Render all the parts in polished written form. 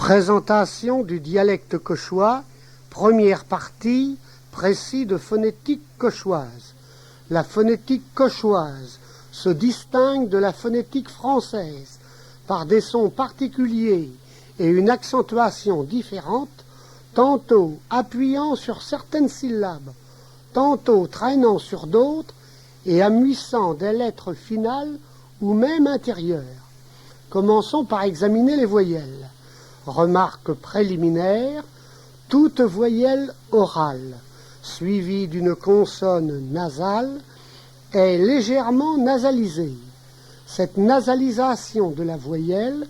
Présentation du dialecte cauchois, première partie, précis de phonétique cauchoise. La phonétique cauchoise se distingue de la phonétique française par des sons particuliers et une accentuation différente, tantôt appuyant sur certaines syllabes, tantôt traînant sur d'autres et amuissant des lettres finales ou même intérieures. Commençons par examiner les voyelles. Remarque préliminaire, toute voyelle orale, suivie d'une consonne nasale, est légèrement nasalisée. Cette nasalisation de la voyelle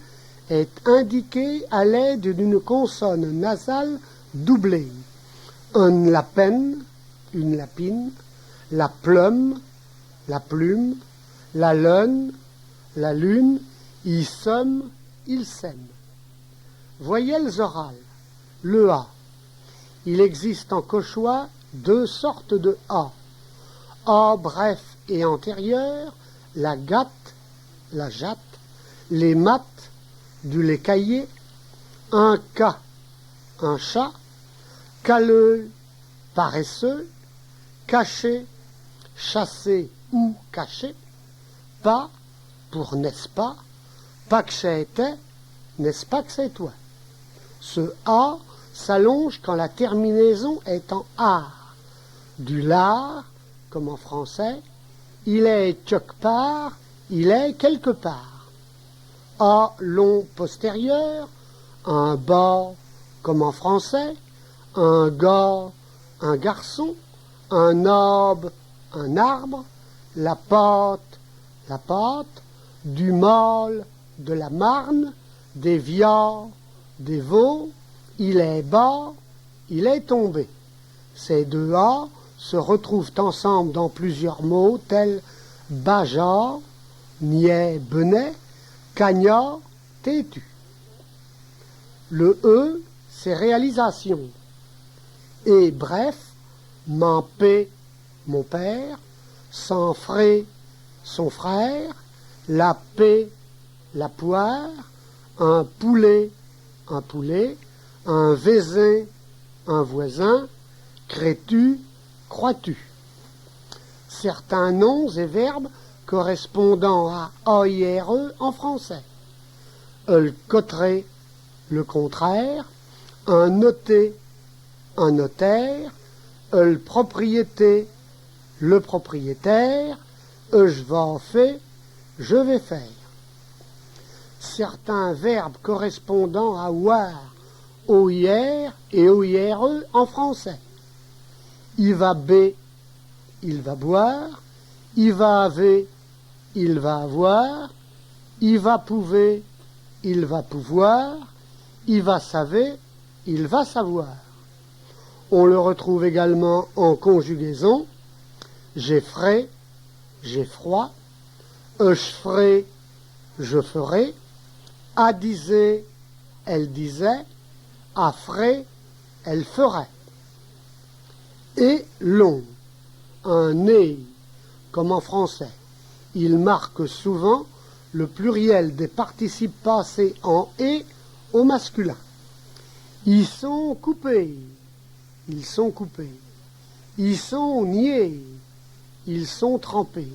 est indiquée à l'aide d'une consonne nasale doublée. Un lapin, une lapine, la plume, la plume, la lune, la lune, il somme, il sème. Voyelles orales. Le A. Il existe en cauchois deux sortes de A. A bref et antérieur, la gatte, la jatte, les mattes, du lait caillé, un K, un chat, calleux, paresseux, caché, chassé ou caché, pas pour n'est-ce pas que c'était, n'est-ce pas que c'est toi. Ce A s'allonge quand la terminaison est en art. Du lard, comme en français, il est quelque part, il est quelque part. A long postérieur, un bas, comme en français, un gars, un garçon, un arbre, la pâte, du mâle, de la marne, des viards, des veaux, il est bas, il est tombé. Ces deux A se retrouvent ensemble dans plusieurs mots tels baja, niais, benet, cagnat, têtu. Le E, c'est réalisation. Et bref, m'empé, mon père, sans frais, son frère, la paix, la poire, un poulet, un vaisin, un voisin, crées-tu, crois-tu. Certains noms et verbes correspondant à AIRE en français. Le cotteret, le contraire, un noté, un notaire, le propriété, le propriétaire, je vais faire, je vais faire. Certains verbes correspondant à voir, OIR et OIRE en français. Il va B, il va boire, il va avoir, il va avoir, il va pouver, il va pouvoir, il va savoir, il va savoir. On le retrouve également en conjugaison. J'ai frais, j'ai froid, je ferai, je ferai, a disait, elle disait, a ferait, elle ferait. Et long, un nez, comme en français. Il marque souvent le pluriel des participes passés en et au masculin. Ils sont coupés, ils sont coupés. Ils sont niés, ils sont trempés.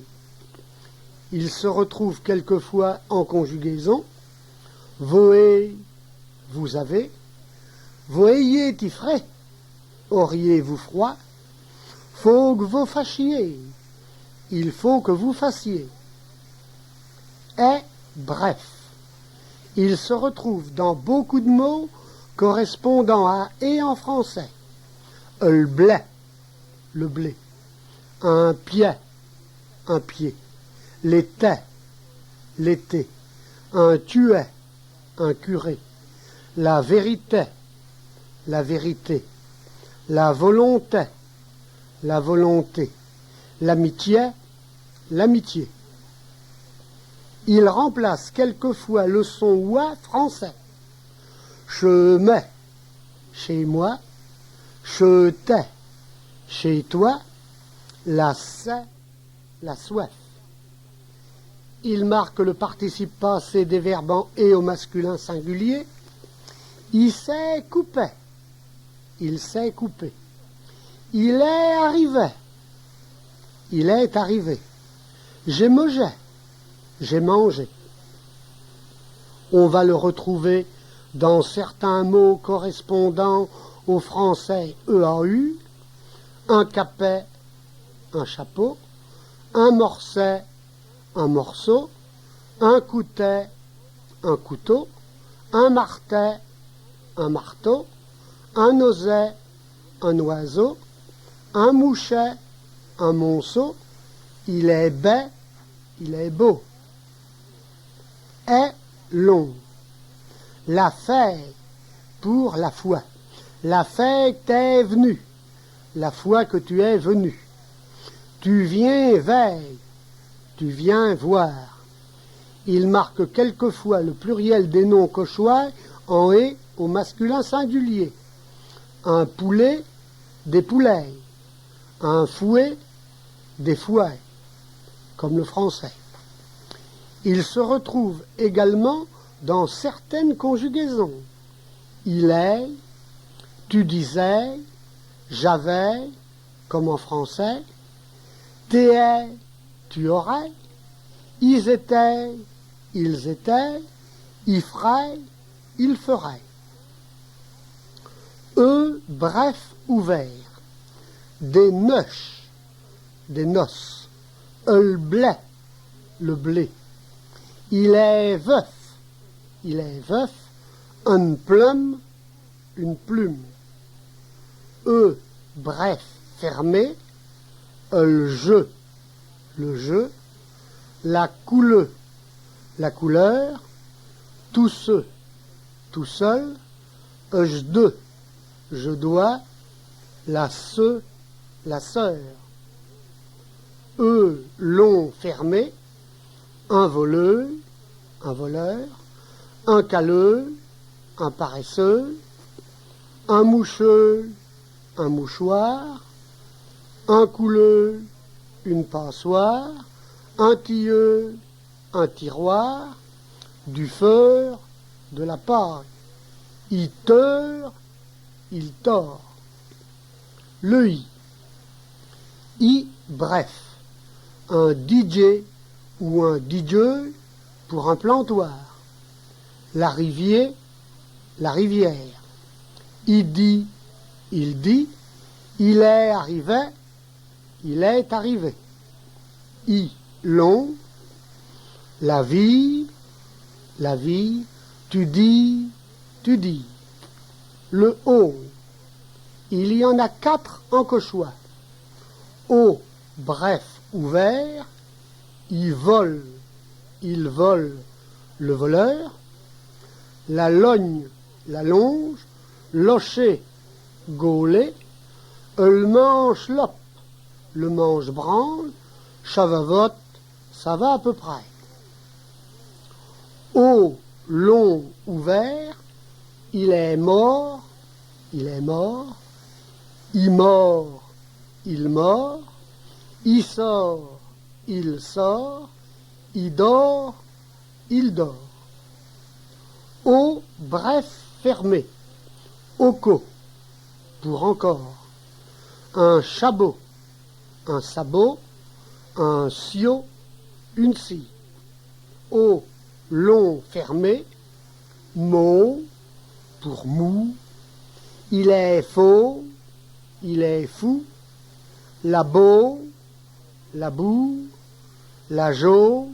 Ils se retrouvent quelquefois en conjugaison. Voé, vous avez. Voyez, t'y frais. Auriez-vous froid. Faut que vous fassiez. Il faut que vous fassiez. Et bref. Il se retrouve dans beaucoup de mots correspondant à et en français. Le blé. Un pied, un pied. L'été, l'été. Un tuet, un curé. La vérité, la vérité. La volonté, la volonté. L'amitié, l'amitié. Il remplace quelquefois le son oie français. Je mets, chez moi. Je t'ai, chez toi. La c'est, la soif. Il marque le participe passé des verbes en et au masculin singulier. Il s'est coupé. Il s'est coupé. Il est arrivé. Il est arrivé. J'ai mangé. J'ai mangé. On va le retrouver dans certains mots correspondant au français EAU, un capet, un chapeau, un morceau, un morceau, un couteau, un couteau, un marteau, un marteau, un oseille, un oiseau, un mouchet, un monceau, il est bai, il est beau. Est long. La fête pour la foi. La fête est venue. La fois que tu es venu. Tu viens veille. Tu viens voir. Il marque quelquefois le pluriel des noms cauchois en « et » au masculin singulier. Un poulet, des poulets. Un fouet, des fouets, comme le français. Il se retrouve également dans certaines conjugaisons. Il est, tu disais, j'avais, comme en français, t'es, tu aurais, ils étaient, ils feraient, ils feraient. Eux, bref, ouvert. Des noces, le blé. Il est veuf, un plume, une plume. Bref, fermé, le jeu, la couleur, tout seul, je dois, la sœur. Long fermé, un voleur, un caleux, un paresseux, un moucheux, un mouchoir, un couleux, une passoire, un tilleux, un tiroir, du feu, de la paille. Il teur, il tord. Le i, bref, un DJ ou un DJ pour un plantoir. La rivière, il dit, il est arrivé, I, long, la vie, tu dis, le haut, il y en a 4 en cauchois. O, bref, ouvert, il vole, le voleur, la logne, la longe, locher, gauler, le manche lope, le manche branle, chavavote, ça va à peu près. Au long ouvert, il est mort, il mord, il mord, il sort, il dort, Au bref fermé, oco, pour encore, un chabot, un sabot, un scio, une scie. Au long fermé, mot, pour mou, il est faux, il est fou, la beau, la boue, la jo,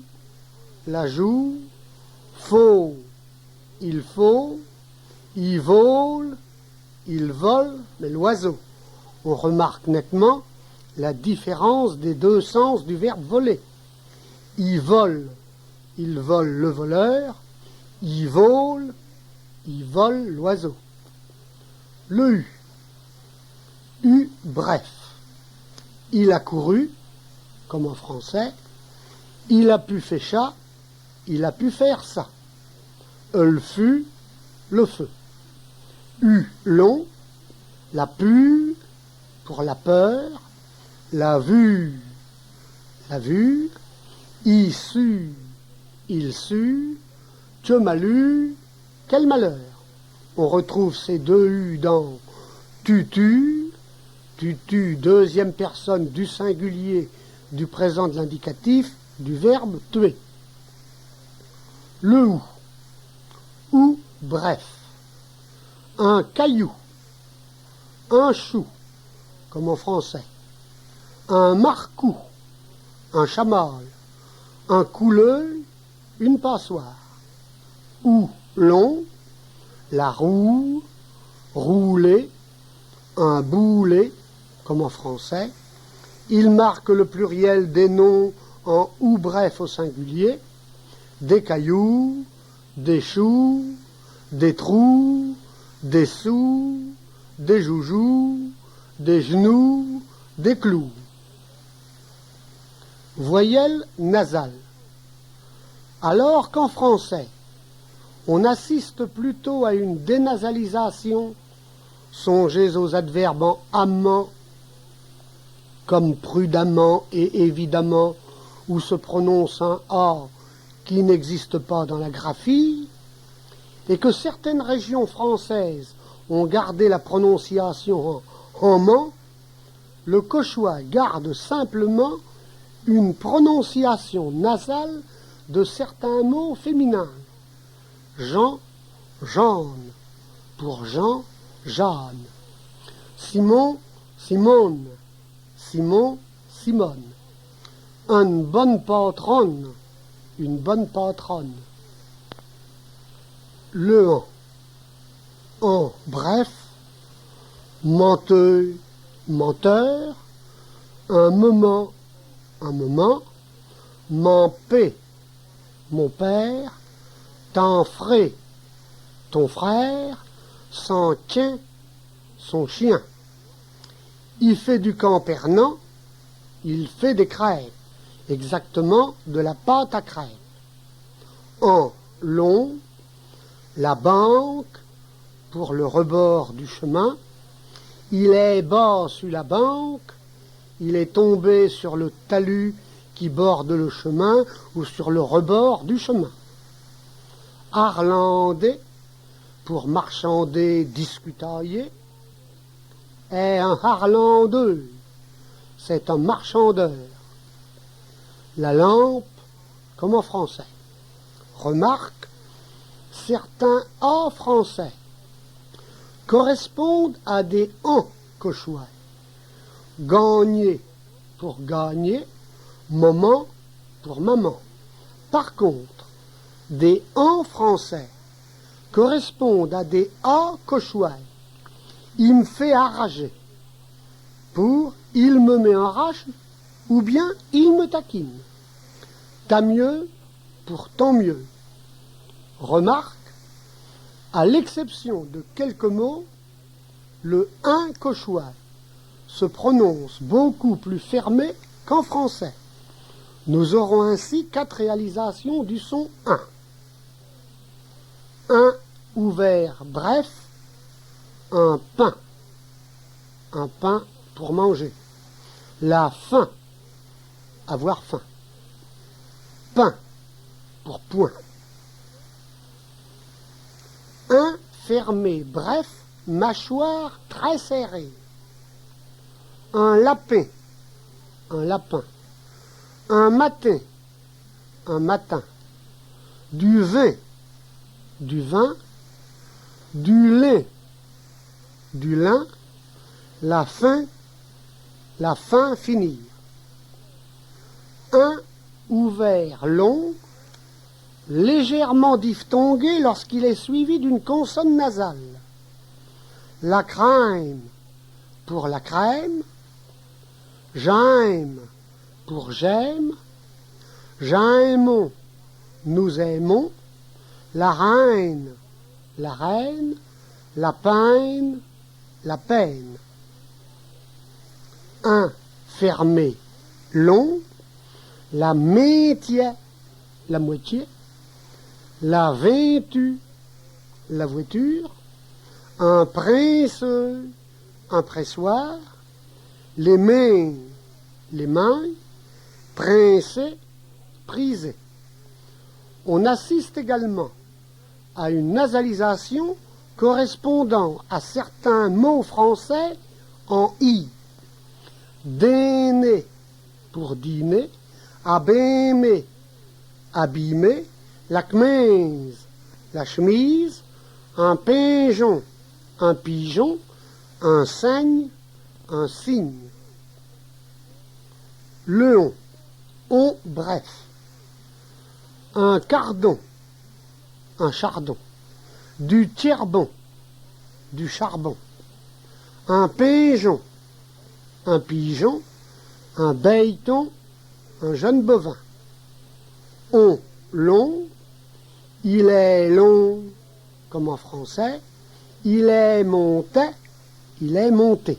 la joue, faux, il faut, il vole, il vole, mais l'oiseau. On remarque nettement la différence des deux sens du verbe voler. Il vole le voleur, il vole l'oiseau. Le U, bref. Il a couru, comme en français, il a pu faire ça, il a pu faire ça. Le fut, le feu. U, long, la pu, pour la peur, la vue, il sut, que malheur, quel malheur. On retrouve ces deux U dans tutu, tutu, deuxième personne du singulier du présent de l'indicatif du verbe tuer. Le ou bref, un caillou, un chou, comme en français, un marcou, un chamal, un couleuil, une passoire, ou long, la roue, rouler, un boulet, comme en français. Il marque le pluriel des noms en ou bref au singulier, des cailloux, des choux, des trous, des sous, des joujoux, des genoux, des clous. Voyelle nasale. Alors qu'en français, on assiste plutôt à une dénasalisation, songez aux adverbes en amant, comme prudemment et évidemment, où se prononce un A qui n'existe pas dans la graphie, et que certaines régions françaises ont gardé la prononciation en ment, le cauchois garde simplement une prononciation nasale de certains mots féminins. Jean, Jeanne, pour Jean, Jeanne. Simon, Simone, Simon, Simone. Une bonne patronne, une bonne patronne. Le en bref, menteux, menteur, un moment, m'en paix, mon père, t'en frais, ton frère, s'en tient, son chien. Il fait du campernant, il fait des crêpes, exactement de la pâte à crêpes. En long, la banque, pour le rebord du chemin, il est bas sur la banque, il est tombé sur le talus qui borde le chemin ou sur le rebord du chemin. Harlandais, pour marchander, discutailler, est un harlandeux, c'est un marchandeur. La lampe, comme en français. Remarque, certains A français correspondent à des en cauchois. Gagner pour gagner, moment pour maman. Par contre, des en français correspondent à des a cauchois. Il me fait arrager pour il me met en rage ou bien il me taquine. T'as mieux pour tant mieux. Remarque, à l'exception de quelques mots, le un cauchois se prononce beaucoup plus fermé qu'en français. Nous aurons ainsi 4 réalisations du son 1. Un ouvert bref, un pain pour manger. La faim, avoir faim. Pain pour point. Un fermé bref, mâchoire très serrée. Un lapin, un lapin. Un matin, un matin. Du vin, du vin. Du lin, du lin. La fin finir. Un ouvert long, légèrement diphtongué lorsqu'il est suivi d'une consonne nasale. La crème pour la crème. J'aime pour j'aime. J'aimons, nous aimons. La reine, la peine, la peine. Un fermé long, la métier, la moitié, la vêtue, la voiture, un prince, un pressoir, les mains, princé, prisé. On assiste également à une nasalisation correspondant à certains mots français en i. Dîner pour dîner, abîmer, abîmer, la chemise, la chemise, un pigeon, un cygne, un cygne. Le on, bref. Un cardon, un chardon. Du tiers-bon, du charbon. Un pigeon, un pigeon, un bêton, un jeune bovin. On, long, il est long, comme en français, il est monté, il est monté.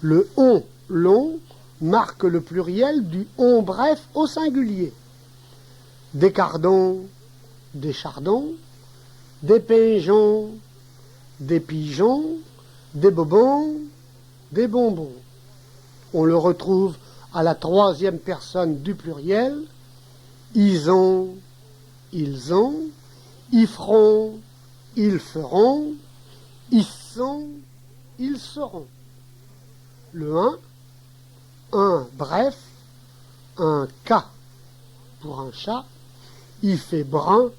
Le on, long, marque le pluriel du on bref au singulier. Des cardons, des chardons, des pigeons, des pigeons, des bobons, des bonbons. On le retrouve à la troisième personne du pluriel. Ils ont, ils feront, ils feront, ils sont, ils seront. Le un bref, un cas pour un chat, il fait brun,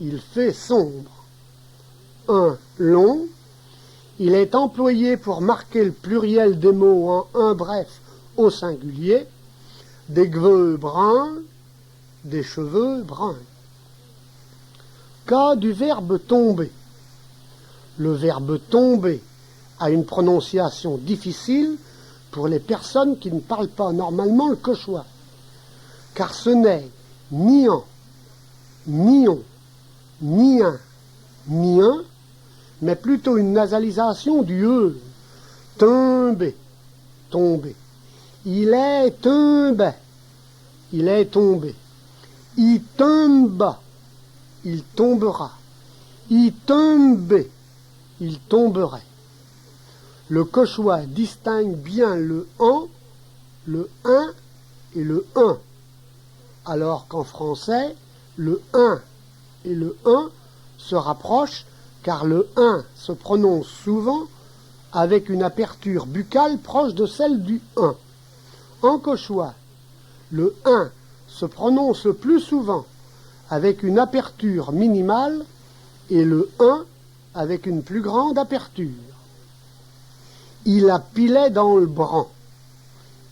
il fait sombre. Un long, il est employé pour marquer le pluriel des mots en un bref au singulier, des cheveux bruns, des cheveux bruns. Cas du verbe tomber. Le verbe tomber a une prononciation difficile pour les personnes qui ne parlent pas normalement le cauchois, car ce n'est ni un, ni on, ni un, mais plutôt une nasalisation du e. Tomber, tomber. Il est tombé, il est tombé. Il tomba, il tombera. Il tombait, il tomberait. Le cauchois distingue bien le en, le un et le un, alors qu'en français, le un et le un se rapprochent car le un se prononce souvent avec une aperture buccale proche de celle du un. En cauchois, le un se prononce le plus souvent avec une aperture minimale et le un avec une plus grande aperture. Il a pilé dans le bran.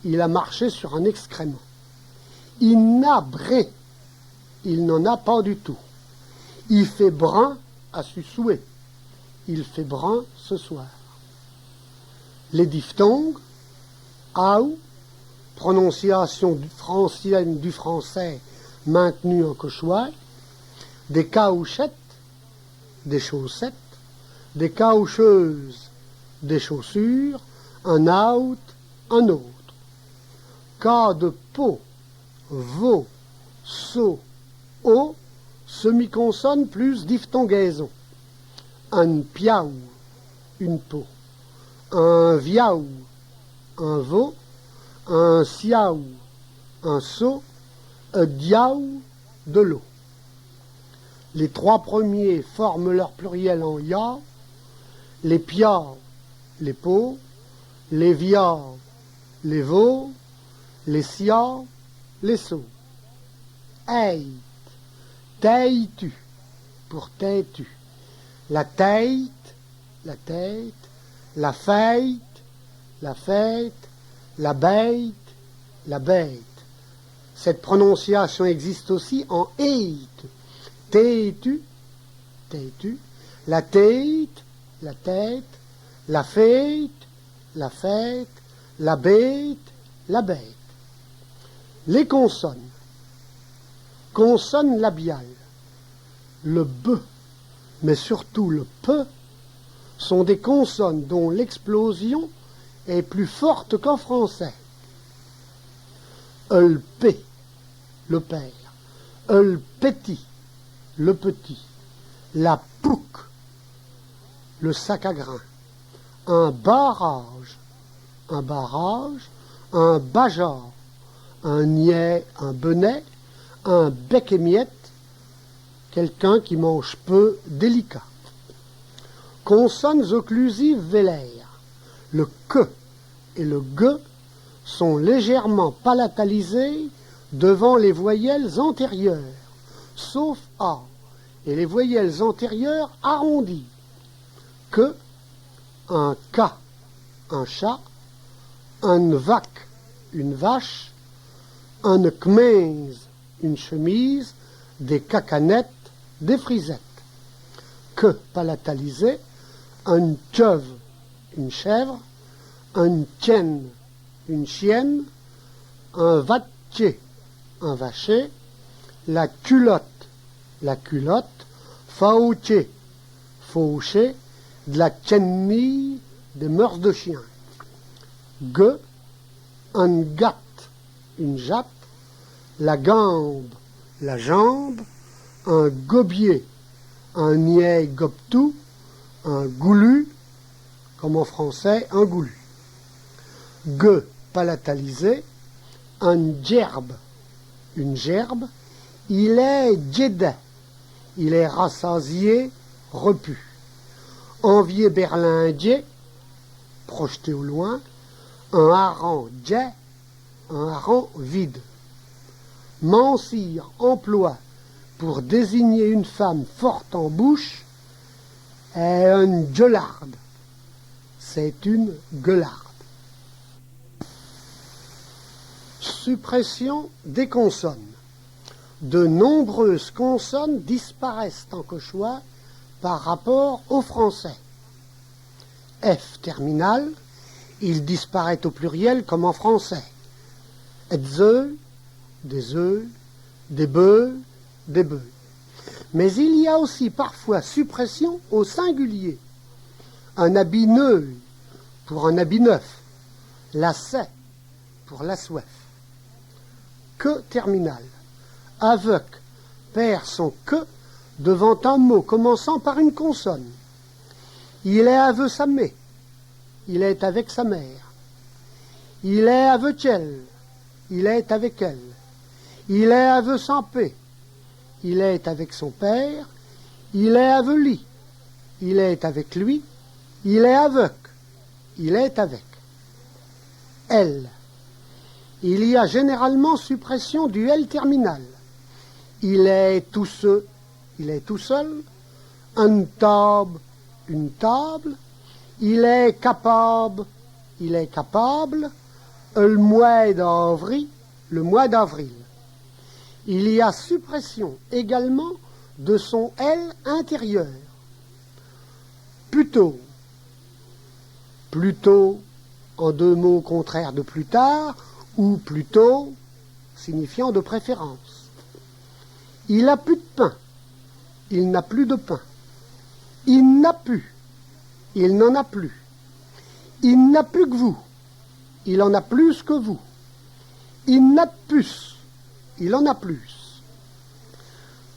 Il a marché sur un excrément. Il n'a bré. Il n'en a pas du tout. Il fait brun à su souhait. Il fait brun ce soir. Les diphtongues, aou, prononciation francienne du français maintenue en cauchois, des caouchettes, des chaussettes, des caoucheuses, des chaussures, un out, un autre. Cas de peau, veau, so, o, semi-consonne plus diphtongaison. Un piaou, une peau. Un viaou, un veau. Un siaou, un seau. Un diaou, de l'eau. Les trois premiers forment leur pluriel en ya. Les piaou, les peaux. Les viaou, les veaux. Les siaou, les seaux. Eit, teitu, pour têtu. La tête, la tête. La fête, la fête. La bête, la bête. Cette prononciation existe aussi en eit. Têtu, têtu. La tête, la tête. La fête, la fête. La bête, la bête. Les consonnes. Consonnes labiales. Le b, mais surtout le p, sont des consonnes dont l'explosion est plus forte qu'en français. Le p, le père. Le petit, le petit. La pouque, le sac à grains. Un barrage, un barrage. Un bajar, un niais, un benet. Un bec-et-miette, quelqu'un qui mange peu, délicat. Consonnes occlusives vélaires. Le que et le ge sont légèrement palatalisés devant les voyelles antérieures, sauf A, et les voyelles antérieures arrondies. Que, un K, un chat, un vac, une vache, un kmez, une chemise, des cacanettes, des frisettes. Que palatalisé, un tchov, une chèvre, un tchen, une chienne, un vatché, un vacher, la culotte, fauché, fauché, de la tchenille, des mœurs de chien. Ge, un gat, une jatte, la gambe, la jambe, un gobier, un niais gobtou, un goulu, comme en français, un goulu. Ge palatalisé, un gerbe, une gerbe, il est djedé, il est rassasié, repu. Envier berlingé, projeté au loin, un hareng djé, un hareng vide. Mansir emploie pour désigner une femme forte en bouche est une gueularde. C'est une gueularde. Suppression des consonnes. De nombreuses consonnes disparaissent en cauchois par rapport au français. F terminal, il disparaît au pluriel comme en français. Êtes-eux, des œufs, des bœufs, des bœufs. Mais il y a aussi parfois suppression au singulier. Un habit neuf pour un habit neuf. Lacet pour la soif. Que terminal. Avec perd son que devant un mot commençant par une consonne. Il est avec sa mère. Il est avec sa mère. Il est avec elle. Il est avec elle. Il est avec son père. Il est avec son père. Il est avec lui. Il est avec lui. Il est avec. Il est avec. Elle. Il y a généralement suppression du L terminal. Il est tout seul. Il est tout seul. Une table. Une table. Il est capable. Il est capable. Le mois d'avril. Le mois d'avril. Il y a suppression également de son L intérieur. Plutôt. Plutôt, en deux mots contraires de plus tard, ou plutôt, signifiant de préférence. Il n'a plus de pain. Il n'a plus de pain. Il n'a plus. Il n'en a plus. Il n'a plus que vous. Il en a plus que vous. Il n'a de puce. Il en a plus.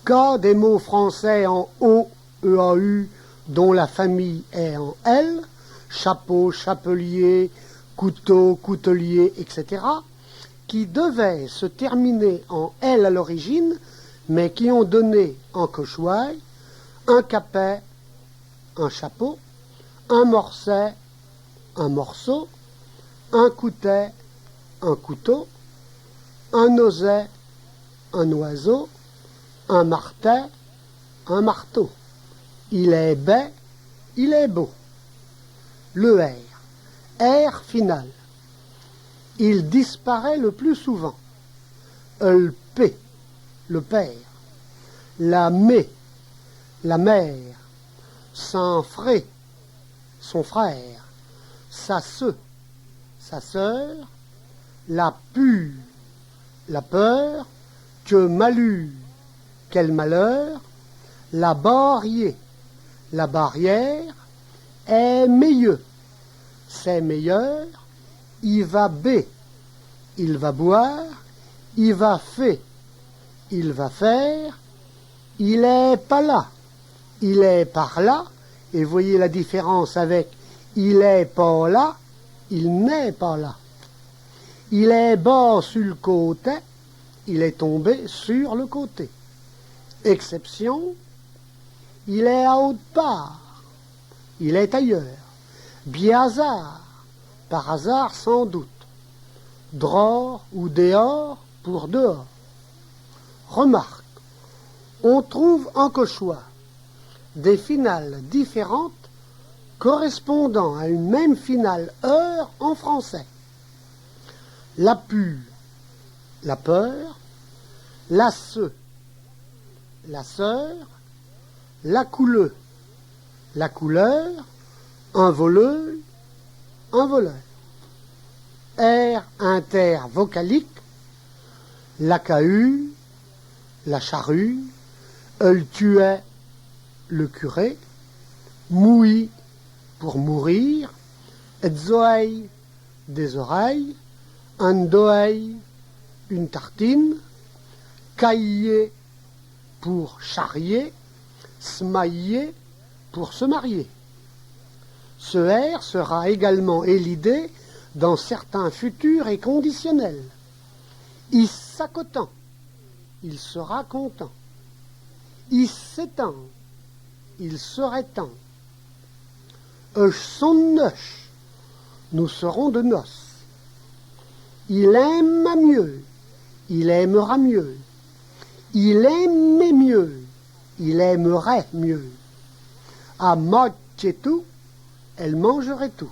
Cas des mots français en O, EAU, dont la famille est en L, chapeau, chapelier, couteau, coutelier, etc., qui devaient se terminer en L à l'origine, mais qui ont donné en cauchois un capet, un chapeau, un morcet, un morceau, un coutet, un couteau, un oset, un oiseau, un martet, un marteau. Il est bai, il est beau. Le R final. Il disparaît le plus souvent. Le P, le père. La mé, la mère. Son frère, son frère. Sa sœur. La pure, la peur. Que malheur, quel malheur. La barrière, la barrière. Est meilleur, c'est meilleur. Il va bé, il va boire. Il va fait, il va faire. Il est pas là, il est par là. Et voyez la différence avec il est pas là, il n'est pas là. Il est bas sur le côté, il est tombé sur le côté. Exception, il est à haute part. il est ailleurs. Biazard, par hasard sans doute. Dror ou dehors pour dehors. Remarque, on trouve en cauchois des finales différentes correspondant à une même finale heure en français. La pu, la peur, la se, la sœur, la couleux, la couleur, un voleur, un voleur. Air intervocalique, la cahu, la charrue, elle tuait le curé, mouille pour mourir, etzoeil des oreilles, un doeil, une tartine, cailler pour charrier, smailler pour se marier. Ce R sera également élidé dans certains futurs et conditionnels. Il s'accotant, il sera content. Il s'étend, il serait temps. Son noche, nous serons de noces. Il aime mieux, il aimera mieux. Il aimait mieux, il aimerait mieux. À moitié tout, elle mangerait tout.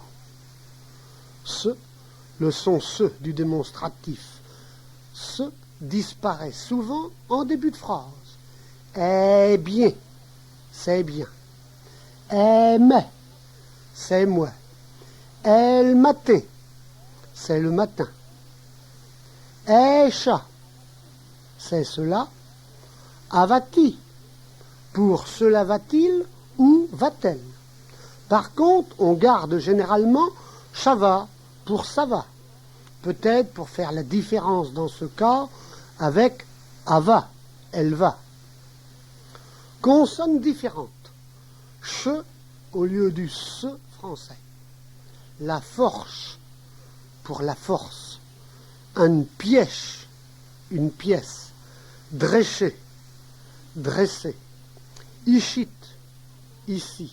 Ce, le son ce du démonstratif. Ce disparaît souvent en début de phrase. Eh bien, c'est bien. Aimait, c'est moi. Elle matin, c'est le matin. Chat, c'est cela. Va-t-il, pour cela va-t-il ou va-t-elle. Par contre, on garde généralement chava pour ça va. Peut-être pour faire la différence dans ce cas avec ava, elle va. Consonne différente. Che au lieu du se français. La forche pour la force. Un pièche, une pièce. Drescher, dresser. Ichit, ici.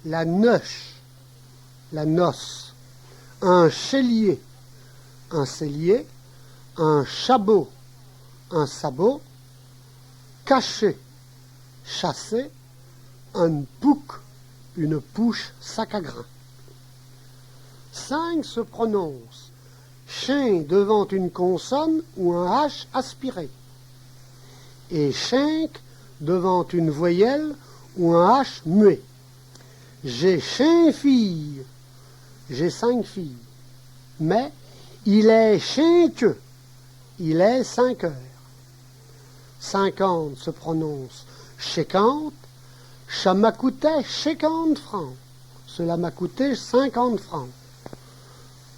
La noche, la noce. Un chélier, un cellier. Un chabot, un sabot. Cacher, chasser. Un pouc, une pouche sac à grains. 5 se prononce chien devant une consonne ou un H aspiré, et cinq devant une voyelle ou un H muet. J'ai 5 filles, j'ai 5 filles, mais il est 5, il est 5 heures. 50 se prononce chéquante, ça m'a coûté 50 francs, cela m'a coûté 50 francs.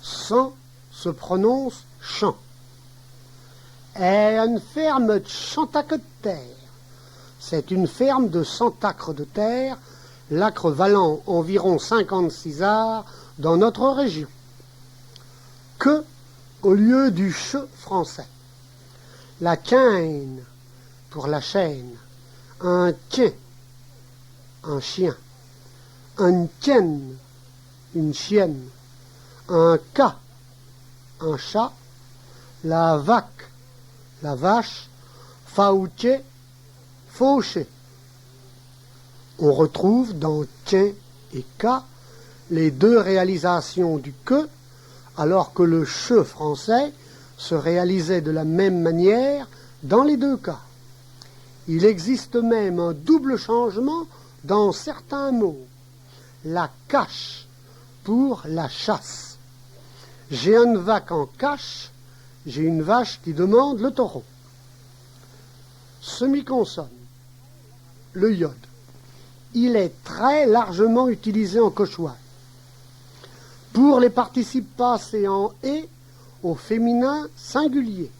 100 se prononce champ. Et une ferme de 100 acres de terre. C'est une ferme de 100 acres de terre, l'acre valant environ 56 arts dans notre région. Que au lieu du che français. La quine pour la chaîne. Un tien, un chien. Un tienne, une chienne. Un cas, un chat. La vaque, la vache. Faouché, fauché. On retrouve dans tien et cas les deux réalisations du que, alors que le che français se réalisait de la même manière dans les deux cas. Il existe même un double changement dans certains mots. La cache pour la chasse. J'ai une vache en cache, j'ai une vache qui demande le taureau. Semi-consonne, le iode. Il est très largement utilisé en cauchois. Pour les participes passés en « et » au féminin singulier.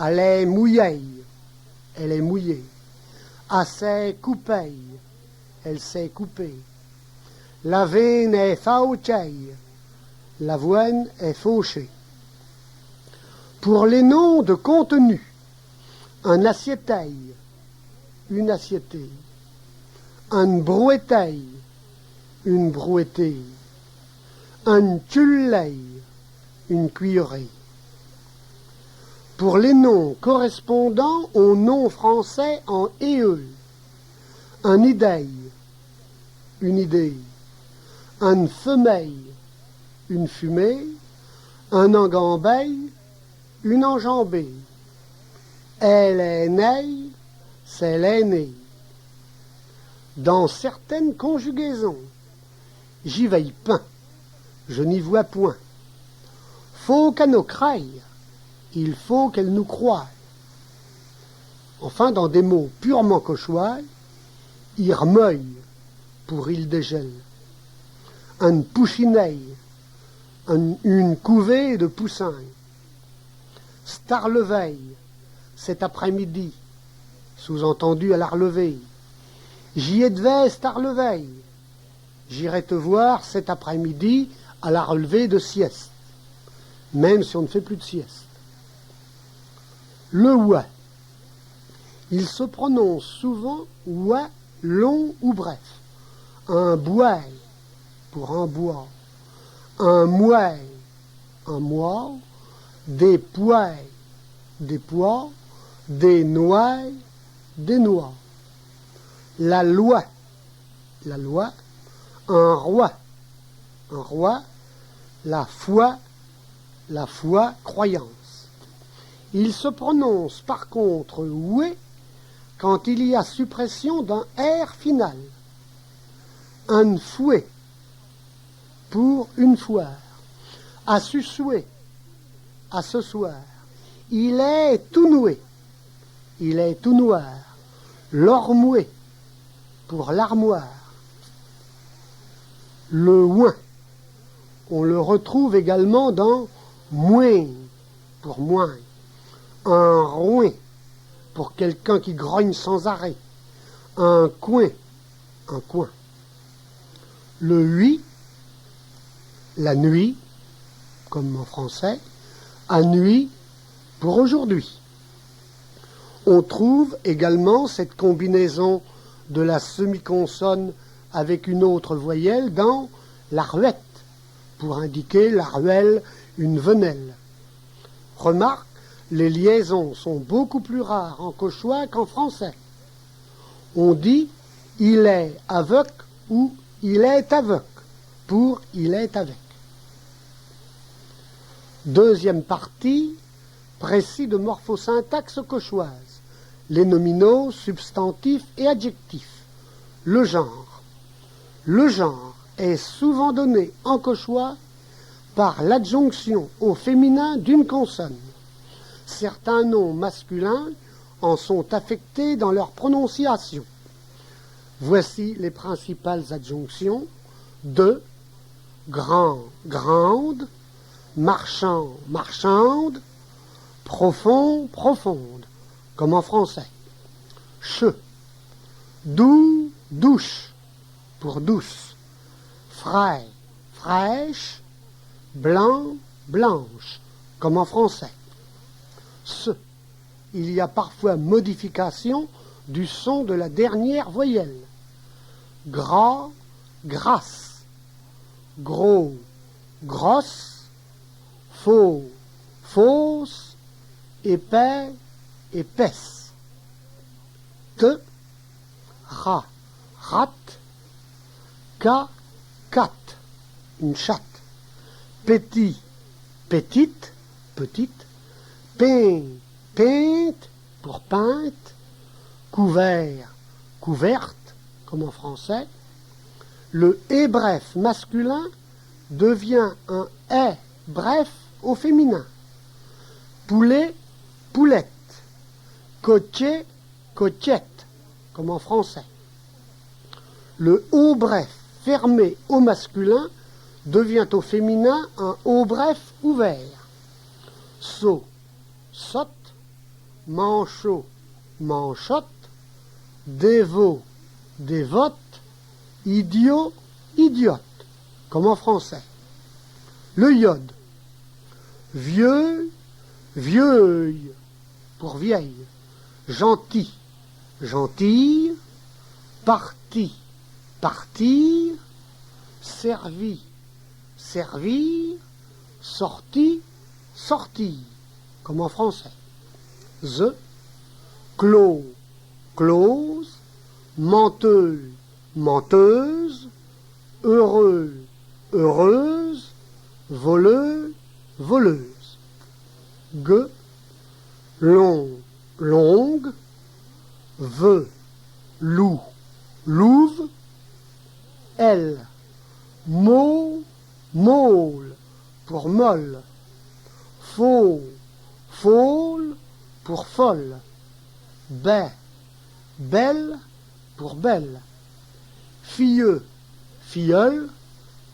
Elle est mouillée, elle est mouillée. Elle s'est coupée, elle s'est coupée. La veine est fauchée, l'avoine est fauchée. Pour les noms de contenu, un assietteil, une assietteille. Un brouetteil, une brouettée, un tchulley, une cuillerée. Pour les noms correspondant aux noms français en EE, un idée, une idée, un femelle, une fumée, un engambeille, une enjambée. Elle est née, c'est l'aîné. Dans certaines conjugaisons, j'y veille peint, je n'y vois point. Faut qu'elle nous craille, il faut qu'elle nous croie. Enfin, dans des mots purement cauchois, il remeuille pour il dégèle. Un pouchineille, une couvée de poussins. Starleveille, cet après-midi, sous-entendu à la relevée. J'y ai devais Starleveille. J'irai te voir cet après-midi à la relevée de sieste, même si on ne fait plus de sieste. Le ouai. Il se prononce souvent ouai, long ou bref. Un bouet pour un bois, un mouet, un mois, des pois, des pois, des noix, des noix. La loi, un roi, la foi, croyance. Il se prononce par contre oué quand il y a suppression d'un R final. Un fouet pour une foire. À su souhait, à ce soir. Il est tout noué, il est tout noir. L'ormoué pour l'armoire. Le ouin, on le retrouve également dans moins pour moins. Un rouin pour quelqu'un qui grogne sans arrêt. Un coin. Le huit, la nuit, comme en français, à nuit pour aujourd'hui. On trouve également cette combinaison de la semi-consonne avec une autre voyelle dans la ruette, pour indiquer la ruelle, une venelle. Remarque, les liaisons sont beaucoup plus rares en cauchois qu'en français. On dit « il est aveugle » ou « il est aveugle » pour « il est avec ». Deuxième partie, précis de morphosyntaxe cauchoise. Les nominaux, substantifs et adjectifs. Le genre. Le genre est souvent donné en cauchois par l'adjonction au féminin d'une consonne. Certains noms masculins en sont affectés dans leur prononciation. Voici les principales adjonctions de grand, grande, marchand, marchande, profond, profonde, comme en français. Che, doux, douche, pour douce. Frais, fraîche, blanc, blanche, comme en français. Ce, il y a parfois modification du son de la dernière voyelle. Gras, grasse, gros, grosse, faux, fausse, épais, épaisse. Te, rat, rate, ca, cat, une chatte. Petit, petite, petite. Peint, peinte, pour peinte. Couvert, couverte, comme en français. Le et bref masculin devient un est bref au féminin. Poulet, poulette. Cotier, cotiette, comme en français. Le haut bref fermé au masculin devient au féminin un haut bref ouvert. Saut, sotte, manchot, manchotte, dévot, dévote, idiot, idiote, comme en français. Le iode, vieux, vieuille, pour vieille. Gentil, gentille, parti, partir, servi, servir, sorti, sortir, comme en français. Clos, close, menteux, menteuse, heureux, heureuse, voleux, voleuse. Long, longue, veut, loup, louve, elle, mot, môle, pour molle, faux, folle, pour folle, baie, belle, pour belle, filleux, filleul,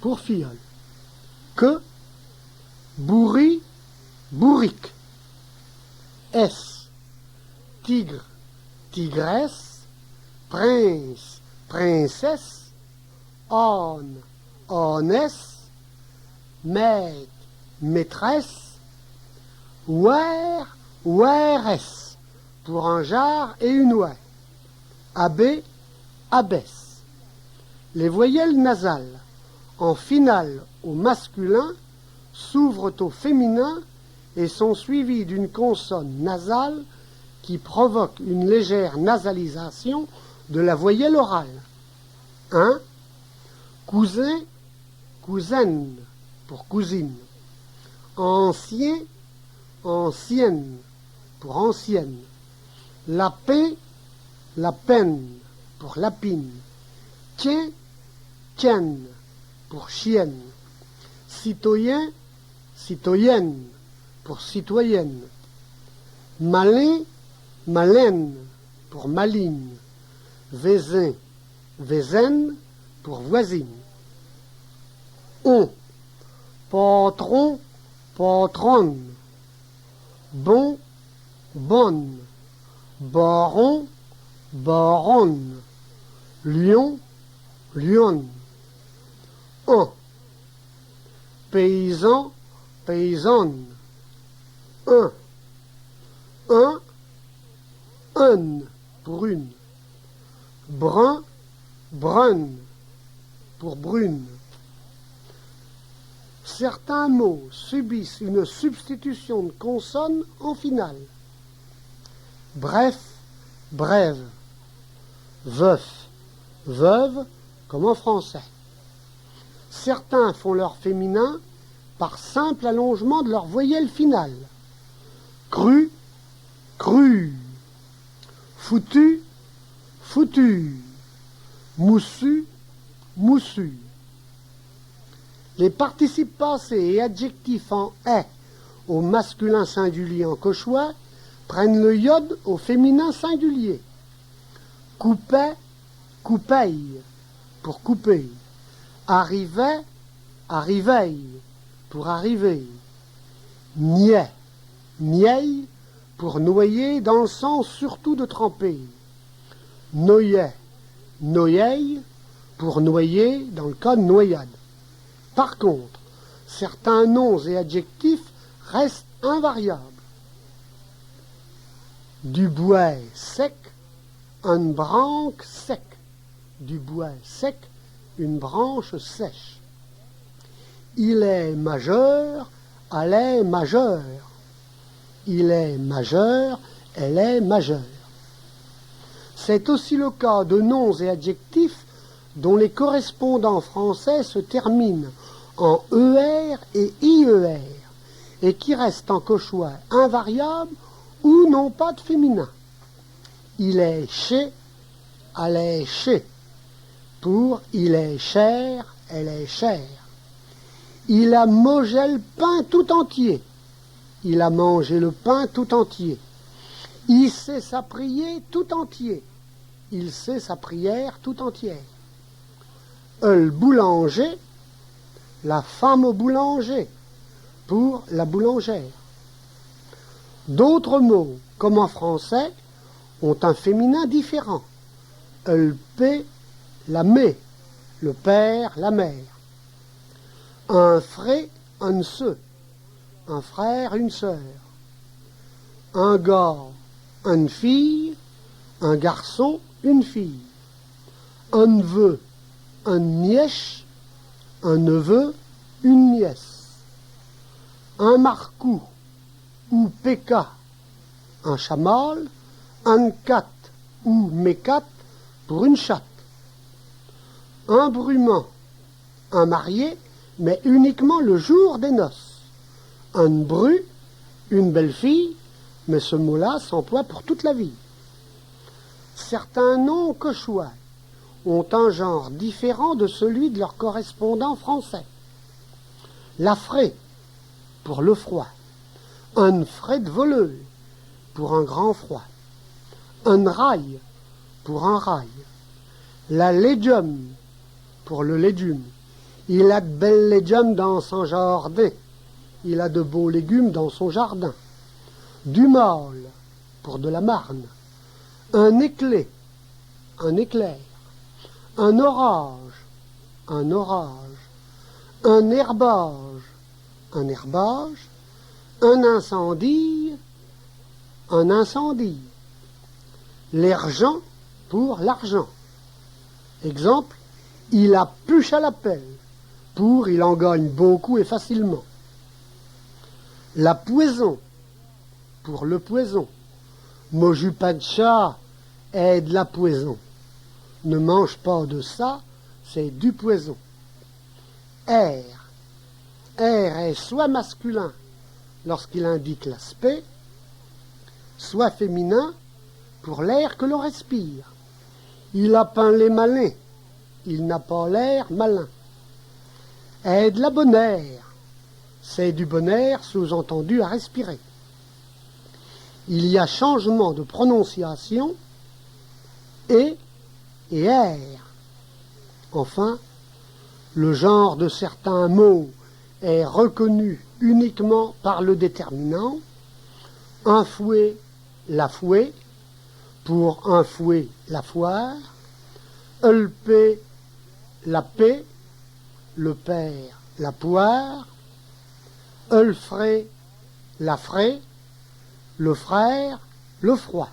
pour filleul, que, bourri, bourrique, tigre, tigresse, prince, princesse, âne, ânesse, maître, maîtresse, oueresse, pour un jar et une ouai, abbé, abbesse. Les voyelles nasales, en finale au masculin, s'ouvrent au féminin et sont suivies d'une consonne nasale qui provoque une légère nasalisation de la voyelle orale. Cousin, cousaine, pour cousine. Ancien, ancienne, pour ancienne. Lapin, la peine, pour lapine. Tien, tienne, pour chienne. Citoyen, citoyenne, pour citoyenne. Malin, malaine, pour maline. Vézin, vézaine, pour voisine. On, patron, patronne. Bon, bonne. Baron, baronne. Lion, lionne. Un, paysan, paysanne. Un, pour une. Brun, brune, pour brune. Certains mots subissent une substitution de consonnes en finale. Bref, brève. Veuf, veuve, comme en français. Certains font leur féminin par simple allongement de leur voyelle finale. Cru, cru. Foutu, foutu. Moussu, moussu. Les participes passés et adjectifs en « est » au masculin singulier en cauchois prennent le iode au féminin singulier. Coupait, coupeille, pour couper. Arrivait, arriveille, pour arriver. Niais, nieille, pour noyer dans le sens surtout de tremper. Noyait, noyeille, pour noyer dans le cas de noyade. Par contre, certains noms et adjectifs restent invariables. Du bois sec, une branche sec. Du bois sec, une branche sèche. Il est majeur, elle est majeure. Il est majeur, elle est majeure. C'est aussi le cas de noms et adjectifs dont les correspondants français se terminent en ER et IER et qui restent en cauchois invariables ou n'ont pas de féminin. Il est chez, elle est chez. Pour il est cher, elle est chère. Il a mangé le pain tout entier. Il a mangé le pain tout entier. Il sait sa prière tout entier. Il sait sa prière tout entière. Le boulanger, la femme au boulanger, pour la boulangère. D'autres mots, comme en français, ont un féminin différent. Le paix, la mé, le père, la mère. Un frère, un se, un frère, une sœur. Un gars, une fille, un garçon, une fille. Un neveu, un nièche, un neveu, une nièce, un marcou ou péka, un chamal, un cat ou mécat pour une chatte, un brumant, un marié, mais uniquement le jour des noces, un bru, une belle fille, mais ce mot-là s'emploie pour toute la vie. Certains noms cauchois ont un genre différent de celui de leur correspondant français. L'affré, pour le froid, un frais de voleux, pour un grand froid, un rail, pour un rail, la légium, pour le légume. Il a de belles légumes dans son jardin, il a de beaux légumes dans son jardin. Du mal, pour de la marne, un éclair, un éclair, un orage, un orage, un herbage, un herbage, un incendie, un incendie, l'argent pour l'argent. Exemple, il a puche à la pelle, pour il en gagne beaucoup et facilement. La poison, pour le poison. Moju pas de chat est de la poison. Ne mange pas de ça, c'est du poison. Air. Air est soit masculin lorsqu'il indique l'aspect, soit féminin pour l'air que l'on respire. Il a peint les malins, il n'a pas l'air malin. Est de la bonne air, c'est du bon air sous-entendu à respirer. Il y a changement de prononciation et air. Enfin, le genre de certains mots est reconnu uniquement par le déterminant. Un fouet, la fouet, pour un fouet, la foire. Le paix, la paix, le père, la poire. Le frais, la frais, le frère, le froid.